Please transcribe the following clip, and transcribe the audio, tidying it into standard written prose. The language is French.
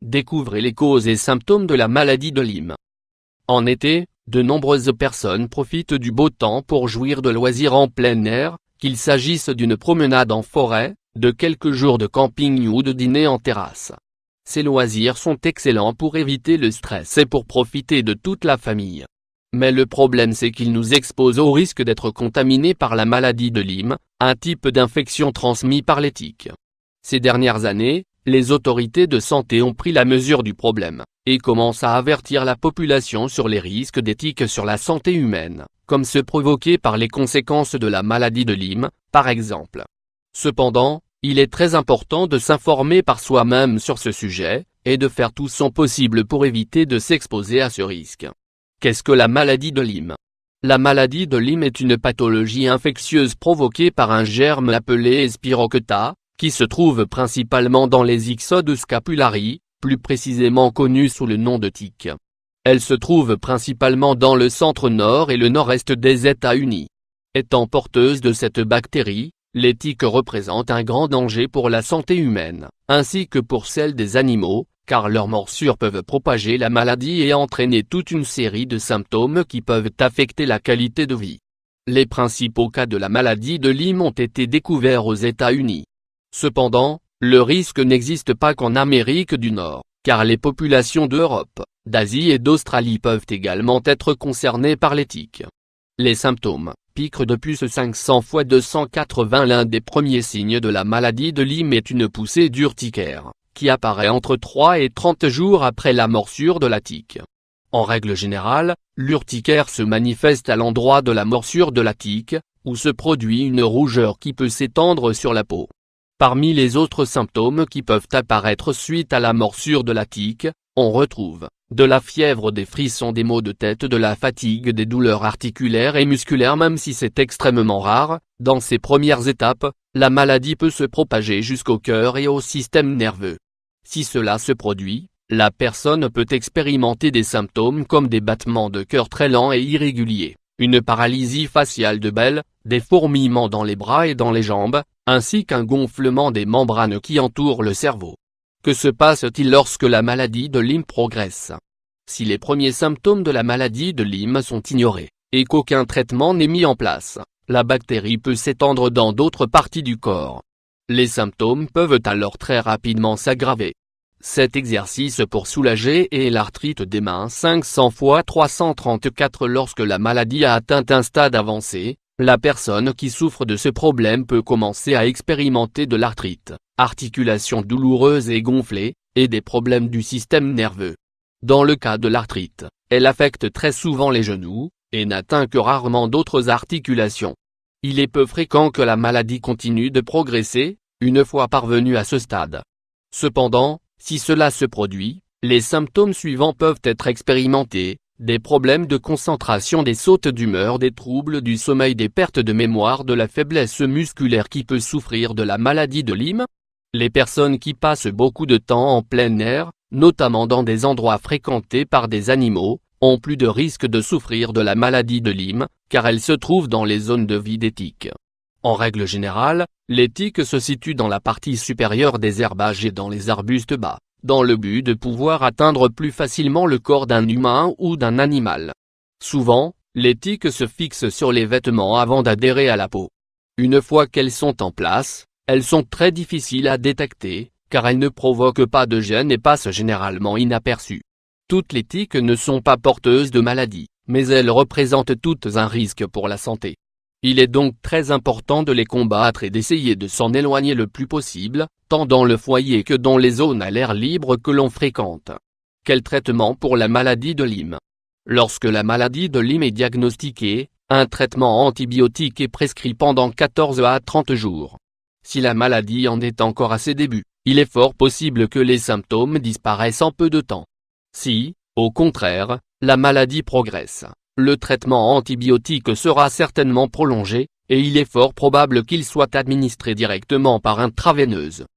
Découvrez les causes et symptômes de la maladie de Lyme. En été, de nombreuses personnes profitent du beau temps pour jouir de loisirs en plein air, qu'il s'agisse d'une promenade en forêt, de quelques jours de camping ou de dîner en terrasse. Ces loisirs sont excellents pour éviter le stress et pour profiter de toute la famille. Mais le problème c'est qu'ils nous exposent au risque d'être contaminés par la maladie de Lyme, un type d'infection transmis par les tiques. Ces dernières années, les autorités de santé ont pris la mesure du problème, et commencent à avertir la population sur les risques des tiques sur la santé humaine, comme ceux provoqués par les conséquences de la maladie de Lyme, par exemple. Cependant, il est très important de s'informer par soi-même sur ce sujet, et de faire tout son possible pour éviter de s'exposer à ce risque. Qu'est-ce que la maladie de Lyme? La maladie de Lyme est une pathologie infectieuse provoquée par un germe appelé Spirocheta, qui se trouve principalement dans les Ixodes scapularis, plus précisément connu sous le nom de tique. Elle se trouve principalement dans le centre-nord et le nord-est des États-Unis. Étant porteuse de cette bactérie, les tiques représentent un grand danger pour la santé humaine, ainsi que pour celle des animaux, car leurs morsures peuvent propager la maladie et entraîner toute une série de symptômes qui peuvent affecter la qualité de vie. Les principaux cas de la maladie de Lyme ont été découverts aux États-Unis. Cependant, le risque n'existe pas qu'en Amérique du Nord, car les populations d'Europe, d'Asie et d'Australie peuvent également être concernées par les tiques. Les symptômes: piqûre de puce 500 x 280. L'un des premiers signes de la maladie de Lyme est une poussée d'urticaire, qui apparaît entre 3 et 30 jours après la morsure de la tique. En règle générale, l'urticaire se manifeste à l'endroit de la morsure de la tique, où se produit une rougeur qui peut s'étendre sur la peau. Parmi les autres symptômes qui peuvent apparaître suite à la morsure de la tique, on retrouve de la fièvre, des frissons, des maux de tête, de la fatigue, des douleurs articulaires et musculaires. Même si c'est extrêmement rare, dans ces premières étapes, la maladie peut se propager jusqu'au cœur et au système nerveux. Si cela se produit, la personne peut expérimenter des symptômes comme des battements de cœur très lents et irréguliers, une paralysie faciale de Bell, des fourmillements dans les bras et dans les jambes, ainsi qu'un gonflement des membranes qui entourent le cerveau. Que se passe-t-il lorsque la maladie de Lyme progresse? Si les premiers symptômes de la maladie de Lyme sont ignorés, et qu'aucun traitement n'est mis en place, la bactérie peut s'étendre dans d'autres parties du corps. Les symptômes peuvent alors très rapidement s'aggraver. Cet exercice pour soulager est l'arthrite des mains 500 x 334. Lorsque la maladie a atteint un stade avancé, la personne qui souffre de ce problème peut commencer à expérimenter de l'arthrite, articulations douloureuses et gonflées, et des problèmes du système nerveux. Dans le cas de l'arthrite, elle affecte très souvent les genoux, et n'atteint que rarement d'autres articulations. Il est peu fréquent que la maladie continue de progresser, une fois parvenue à ce stade. Cependant, si cela se produit, les symptômes suivants peuvent être expérimentés: des problèmes de concentration, des sautes d'humeur, des troubles du sommeil, des pertes de mémoire, de la faiblesse musculaire. Qui peut souffrir de la maladie de Lyme? Les personnes qui passent beaucoup de temps en plein air, notamment dans des endroits fréquentés par des animaux, ont plus de risques de souffrir de la maladie de Lyme, car elles se trouvent dans les zones de vie des tiques. En règle générale, les tiques se situent dans la partie supérieure des herbages et dans les arbustes bas, dans le but de pouvoir atteindre plus facilement le corps d'un humain ou d'un animal. Souvent, les tiques se fixent sur les vêtements avant d'adhérer à la peau. Une fois qu'elles sont en place, elles sont très difficiles à détecter, car elles ne provoquent pas de gêne et passent généralement inaperçues. Toutes les tiques ne sont pas porteuses de maladie, mais elles représentent toutes un risque pour la santé. Il est donc très important de les combattre et d'essayer de s'en éloigner le plus possible, tant dans le foyer que dans les zones à l'air libre que l'on fréquente. Quel traitement pour la maladie de Lyme? Lorsque la maladie de Lyme est diagnostiquée, un traitement antibiotique est prescrit pendant 14 à 30 jours. Si la maladie en est encore à ses débuts, il est fort possible que les symptômes disparaissent en peu de temps. Si, au contraire, la maladie progresse, le traitement antibiotique sera certainement prolongé, et il est fort probable qu'il soit administré directement par intraveineuse.